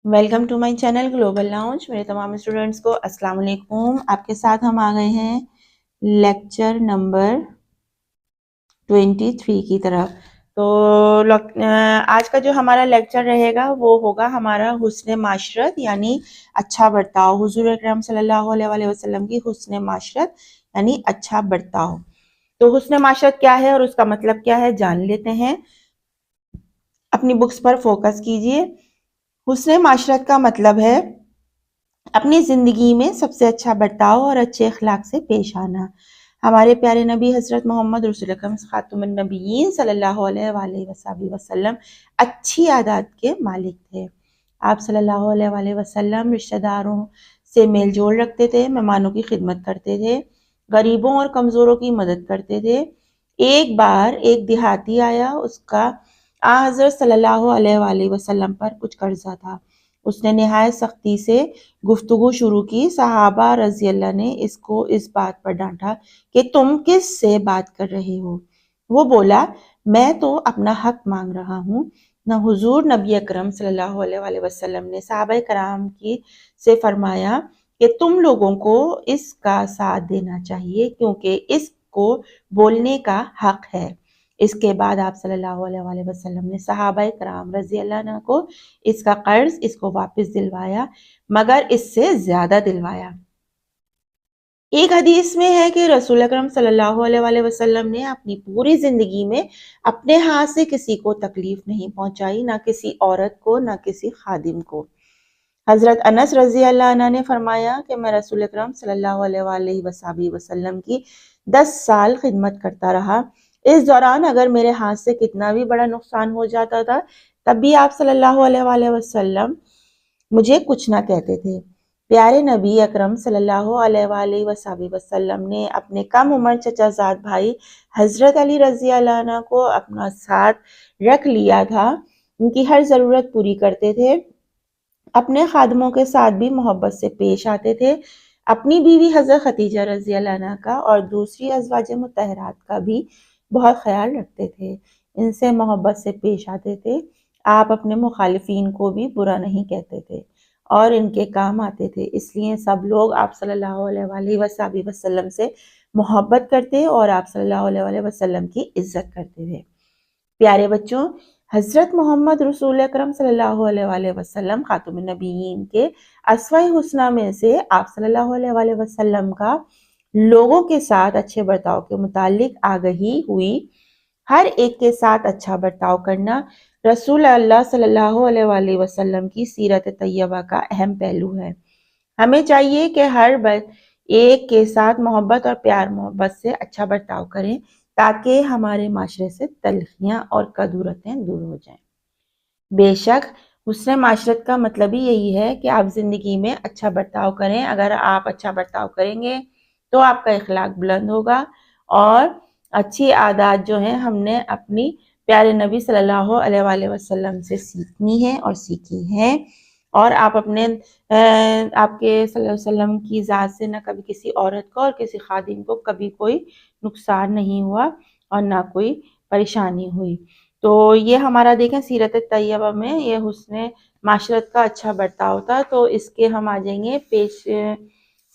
Welcome to my channel global lounge. मेरे तमाम students को अस्सलाम वालेकुम। आपके साथ हम आ गए हैं लेक्चर नंबर 23 की तरफ। तो आज का जो हमारा लेक्चर रहेगा वो होगा हमारा हुस्न माशरत यानी अच्छा बर्ताव। हुजूर अकरम सल्लल्लाहु अलैहि वसल्लम की हुस्न माशरत यानी अच्छा बर्ताव। तो हुस्न माशरत क्या है और उसका मतलब क्या है जान लेते हैं। अपनी बुक्स पर फोकस कीजिए। हुस्न माशरत का मतलब है अपनी जिंदगी में सबसे अच्छा बर्ताव और अच्छे अखलाक से पेश आना। हमारे प्यारे नबी हजरत मोहम्मद रसूल अकरम खातमुन नबीयीन सल्लल्लाहु अलैहि वसल्लम अच्छी आदत के मालिक थे। आप सल्लल्लाहु अलैहि वसल्लम रिश्तेदारों से मेल जोल रखते थे, मेहमानों की खिदमत करते थे, गरीबों और कमजोरों की मदद करते थे। एक बार एक देहाती आया, उसका आ हजरत सल्लल्लाहु अलैहि वसल्लम पर कुछ कर्जा था। उसने निहायत सख्ती से गुफ्तगू शुरू की। सहाबा रजी अल्लाह ने इसको इस बात पर डांटा कि तुम किस से बात कर रहे हो। वो बोला, मैं तो अपना हक मांग रहा हूँ। न हुजूर नबी अकरम सल्लल्लाहु अलैहि वसल्लम ने सहाबा कराम की से फरमाया कि तुम लोगों को इसका साथ देना चाहिए क्योंकि इसको बोलने का हक है। इसके बाद आप सल्लल्लाहु अलैहि वसल्लम ने सहाबा कराम रजी अल्लाह अन्हु को इसका कर्ज इसको वापस दिलवाया, मगर इससे ज्यादा दिलवाया। एक हदीस में है कि रसूल अकरम सल्लल्लाहु अलैहि वसल्लम ने अपनी पूरी जिंदगी में अपने हाथ से किसी को तकलीफ नहीं पहुंचाई, ना किसी औरत को, ना किसी खादिम को। हजरत अनस रजी अल्लाह अन्हु ने फरमाया कि मैं रसूल अकरम सल्लल्लाहु अलैहि वसल्लम की 10 साल खिदमत करता रहा। इस दौरान अगर मेरे हाथ से कितना भी बड़ा नुकसान हो जाता था, तब भी आप सल्लल्लाहु अलैहि वसल्लम मुझे कुछ ना कहते थे। प्यारे नबी अकरम सल्लल्लाहु अलैहि वसल्लम ने अपने कम उम्र चचाजाद भाई हजरत अली रजी अल्लाह अन्हु को अपना साथ रख लिया था। उनकी हर जरूरत पूरी करते थे, अपने खादमों के साथ भी मोहब्बत से पेश आते थे। अपनी बीवी हजरत खतीजा रजी अल्लाह अन्हा का और दूसरी अज़वाज मुतहरात का भी बहुत ख्याल रखते थे, इनसे मोहब्बत से पेश आते थे। आप अपने मुखालिफिन को भी बुरा नहीं कहते थे और इनके काम आते थे, इसलिए सब लोग आप सल्लल्लाहु अलैहि वसल्लम से मोहब्बत करते और आप सल्लल्लाहु अलैहि वसल्लम की इज्जत करते थे। प्यारे बच्चों, हजरत मोहम्मद रसूल अकरम सल्लल्लाहु अलैहि वसल्लम खातमुन नबीयीन के अस्वा हुस्ना में से आप सल्लल्लाहु अलैहि वसल्लम का लोगों के साथ अच्छे बर्ताव के मुतालिक आगही हुई। हर एक के साथ अच्छा बर्ताव करना रसूल अल्लाह सल्लल्लाहु अलैहि वसल्लम की सीरत तैयबा का अहम पहलू है। हमें चाहिए कि एक के साथ मोहब्बत और प्यार मोहब्बत से अच्छा बर्ताव करें ताकि हमारे माशरे से तलखियां और कदूरतें दूर हो जाएं। बेशक हुस्न माशरत का मतलब ही यही है कि आप जिंदगी में अच्छा बर्ताव करें। अगर आप अच्छा बर्ताव करेंगे तो आपका इखलाक बुलंद होगा और अच्छी आदत जो है हमने अपनी प्यारे नबी सल्लल्लाहु अलैहि वसल्लम से सीखनी है और सीखी है। और आप अपने आपके सल्लल्लाहु अलैहि वसल्लम की ज़ात से ना कभी किसी औरत को और किसी खादिम को कभी कोई नुकसान नहीं हुआ और ना कोई परेशानी हुई। तो ये हमारा देखें सीरत तैयबा में ये हुस्न माशरत का अच्छा बर्ताव था। तो इसके हम आ जाएंगे पेश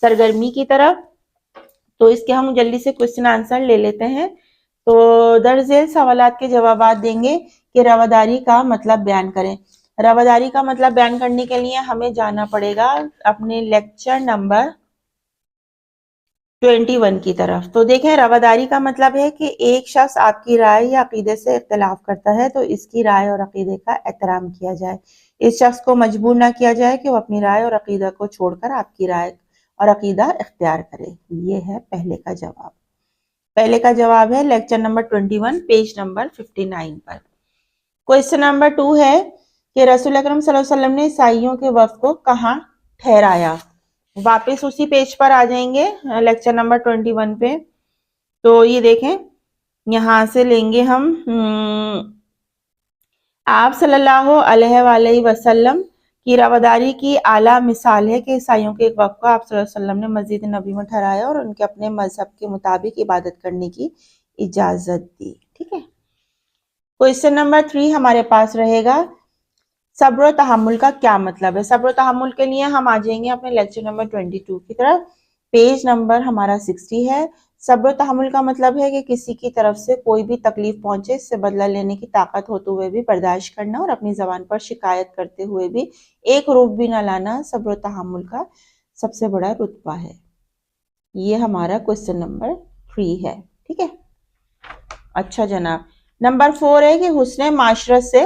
सरगर्मी की तरफ। तो इसके हम जल्दी से क्वेश्चन आंसर ले लेते हैं। तो दर्जेल सवालात के जवाबात देंगे कि रवादारी का मतलब बयान करें। रवादारी का मतलब बयान करने के लिए हमें जाना पड़ेगा अपने लेक्चर नंबर 21 की तरफ। तो देखें, रवादारी का मतलब है कि एक शख्स आपकी राय या अकीदे से इख्तलाफ करता है तो इसकी राय और अकीदे का एहतराम किया जाए। इस शख्स को मजबूर ना किया जाए कि वो अपनी राय और अकीदा को छोड़कर आपकी राय और अकीदा इख्तियार करे। ये है पहले का जवाब। पहले का जवाब है लेक्चर नंबर 21 पेज नंबर 59 पर। क्वेश्चन नंबर 2 है कि रसूल अकरम सल्लल्लाहु अलैहि वसल्लम ने ईसाइयों के वफ्द को कहाँ ठहराया। वापस उसी पेज पर आ जाएंगे लेक्चर नंबर 21 पे। तो ये देखें, यहाँ से लेंगे हम आप सल्लल्लाहु अलैहि वसल्लम की रवादारी की आला मिसाल है कि ईसाइयों के एक वक्त को आप सल्लल्लाहु अलैहि वसल्लम ने मस्जिद नबी में ठहराया और उनके अपने मजहब के मुताबिक इबादत करने की इजाजत दी। ठीक है। क्वेश्चन नंबर 3 हमारे पास रहेगा, صبر و تحمل کا کیا مطلب ہے؟ صبر و تحمل کے لیے ہم آ جائیں گے اپنے لیکچر نمبر 22 کی طرف. پیج نمبر ہمارا 60 ہے. صبر و تحمل کا مطلب ہے کہ کسی کی طرف سے کوئی بھی تکلیف پہنچے، اس سے بدلہ لینے کی طاقت ہوتے ہوئے بھی برداشت کرنا اور اپنی زبان پر شکایت کرتے ہوئے بھی ایک روپ بھی نہ لانا صبر و تحمل کا سب سے بڑا رتبہ ہے. یہ ہمارا کوسچن نمبر 3 ہے. ٹھیک ہے. اچھا جناب، نمبر 4 ہے کہ حسن معاشرت سے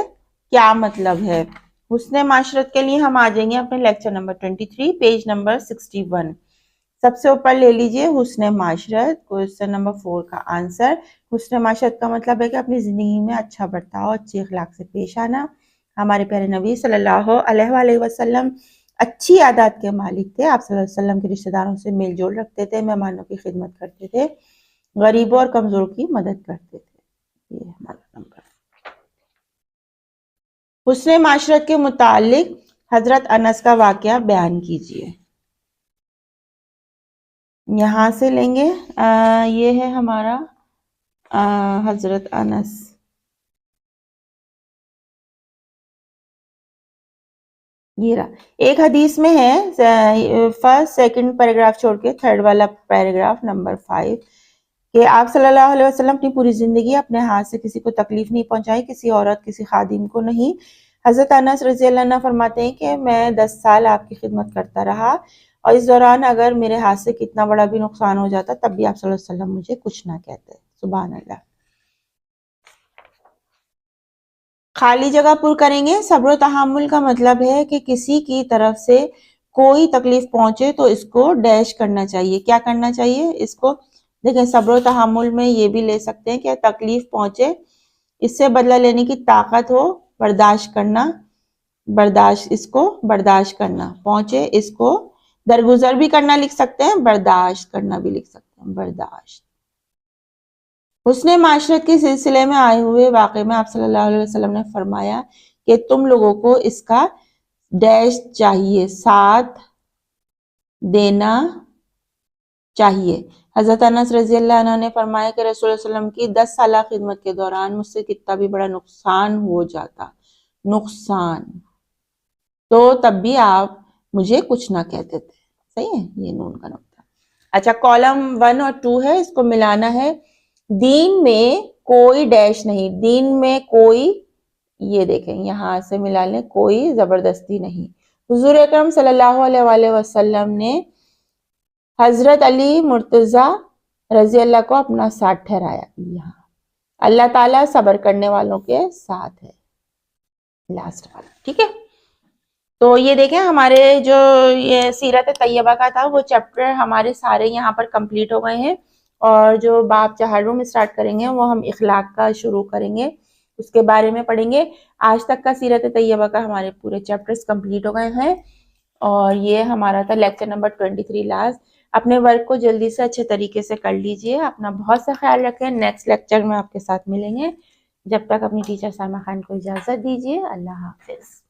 کیا مطلب ہے؟ حسن معاشرت کے لیے ہم آ جائیں گے اپنے لیکچر نمبر 23 پیج نمبر 61. سب سے اوپر لے لیجئے حسن معاشرت، کوسچن نمبر 4 کا آنسر. حسن معاشرت کا مطلب ہے کہ اپنی زندگی میں اچھا برتاؤ، اچھے اخلاق سے پیش آنا. ہمارے پیارے نبی صلی اللہ علیہ وآلہ وسلم اچھی عادات کے مالک تھے. آپ صلی اللہ علیہ وسلم کے رشتہ داروں سے میل جول رکھتے تھے، مہمانوں کی خدمت کرتے تھے، غریبوں اور کمزوروں کی مدد کرتے تھے. یہ ہمارا نمبر. حسن معاشرت کے متعلق حضرت انس کا واقعہ بیان کیجیے. یہاں سے لیں گے. یہ ہے ہمارا حضرت انس. یہ رہا. ایک حدیث میں ہے فرسٹ سیکنڈ پیراگراف چھوڑ کے تھرڈ والا پیراگراف نمبر 5 کہ آپ صلی اللہ علیہ وسلم اپنی پوری زندگی اپنے ہاتھ سے کسی کو تکلیف نہیں پہنچائی، کسی عورت کسی خادم کو نہیں. حضرت انس رضی اللہ عنہ فرماتے ہیں کہ میں 10 سال آپ کی خدمت کرتا رہا اور اس دوران اگر میرے ہاتھ سے کتنا بڑا بھی نقصان ہو جاتا تب بھی آپ صلی اللہ علیہ وسلم مجھے کچھ نہ کہتے. سبحان اللہ. خالی جگہ پر کریں گے. صبر و تحمل کا مطلب ہے کہ کسی کی طرف سے کوئی تکلیف پہنچے تو اس کو ڈیش کرنا چاہیے. کیا کرنا چاہیے؟ اس کو دیکھیں صبر و تحمل میں یہ بھی لے سکتے ہیں کہ تکلیف پہنچے، اس سے بدلہ لینے کی طاقت ہو، برداشت کرنا، اس کو برداشت کرنا، پہنچے اس کو درگزر بھی کرنا لکھ سکتے ہیں، برداشت کرنا بھی لکھ سکتے ہیں، برداشت. حسن معاشرت کے سلسلے میں آئے ہوئے واقعے میں آپ صلی اللہ علیہ وسلم نے فرمایا کہ تم لوگوں کو اس کا ڈیش چاہیے، ساتھ دینا چاہیے. حضرت انس رضی اللہ عنہ نے فرمایا کہ رسول اللہ علیہ وسلم کی 10 سالہ خدمت کے دوران مجھ سے کتنا بھی بڑا نقصان ہو جاتا، تو تب بھی آپ مجھے کچھ نہ کہتے تھے. صحیح ہے. یہ نون کا نقطہ. اچھا، کالم 1 اور 2 ہے، اس کو ملانا ہے. دین میں کوئی ڈیش نہیں، دین میں کوئی، یہ دیکھیں یہاں سے ملا لیں، کوئی زبردستی نہیں. حضور اکرم صلی اللہ علیہ وآلہ وسلم نے حضرت علی مرتضی رضی اللہ کو اپنا ساتھ ٹھہرایا. یہاں اللہ تعالیٰ صبر کرنے والوں کے ساتھ ہے. لاسٹ والا. ٹھیک ہے. تو یہ دیکھیں ہمارے جو یہ سیرت طیبہ کا تھا وہ چیپٹر ہمارے سارے یہاں پر کمپلیٹ ہو گئے ہیں، اور جو باب چہارم اسٹارٹ کریں گے وہ ہم اخلاق کا شروع کریں گے، اس کے بارے میں پڑھیں گے. آج تک کا سیرت طیبہ کا ہمارے پورے چیپٹرز کمپلیٹ ہو گئے ہیں، اور یہ ہمارا تھا لیکچر نمبر 23 لاسٹ. اپنے ورک کو جلدی سے اچھے طریقے سے کر لیجئے. اپنا بہت سا خیال رکھیں. نیکسٹ لیکچر میں آپ کے ساتھ ملیں گے. جب تک اپنی ٹیچر سائمہ خان کو اجازت دیجیے. اللہ حافظ.